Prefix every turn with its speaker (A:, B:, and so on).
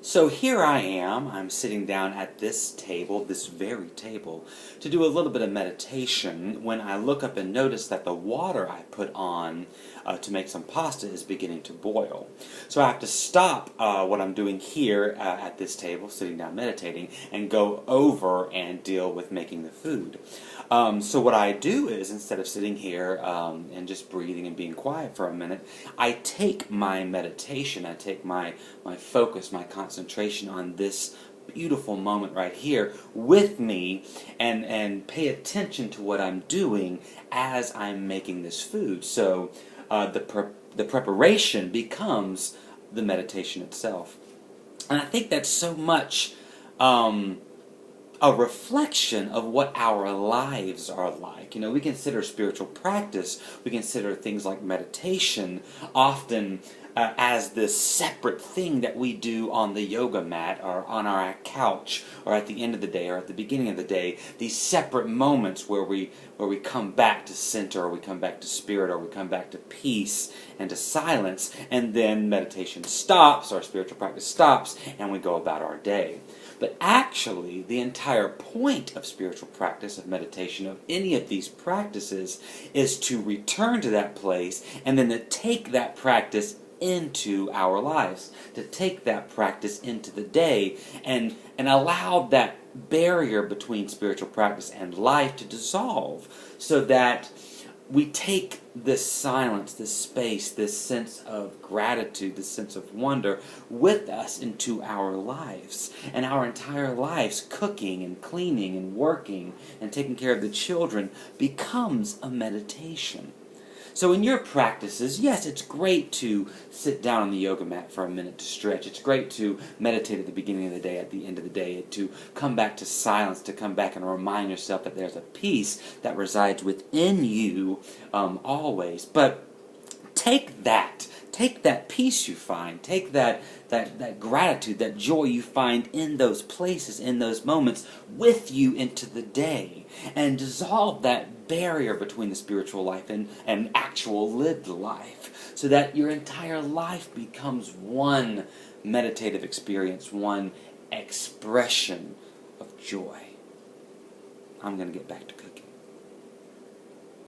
A: So here I am, I'm sitting down at this table, this very table, to do a little bit of meditation when I look up and notice that the water I put on to make some pasta is beginning to boil. So I have to stop what I'm doing here at this table, sitting down meditating, and go over and deal with making the food. So what I do is, instead of sitting here and just breathing and being quiet for a minute, I take my meditation, I take my focus, my concentration on this beautiful moment right here with me and pay attention to what I'm doing as I'm making this food. So the preparation becomes the meditation itself. And I think that's so much a reflection of what our lives are like. You know, we consider spiritual practice, we consider things like meditation often as this separate thing that we do on the yoga mat or on our couch or at the end of the day or at the beginning of the day, these separate moments where we come back to center, or we come back to spirit, or we come back to peace and to silence, and then meditation stops, or spiritual practice stops, and we go about our day. But actually, the entire point of spiritual practice, of meditation, of any of these practices, is to return to that place and then to take that practice into our lives, to take that practice into the day and allow that barrier between spiritual practice and life to dissolve, so that we take this silence, this space, this sense of gratitude, this sense of wonder with us into our lives. And our entire lives, cooking and cleaning and working and taking care of the children, becomes a meditation. So in your practices, yes, it's great to sit down on the yoga mat for a minute to stretch. It's great to meditate at the beginning of the day, at the end of the day, to come back to silence, to come back and remind yourself that there's a peace that resides within you always. But take that peace you find, take that gratitude, that joy you find in those places, in those moments, with you into the day, and dissolve that barrier between the spiritual life and actual lived life, so that your entire life becomes one meditative experience, one expression of joy. I'm going to get back to cooking.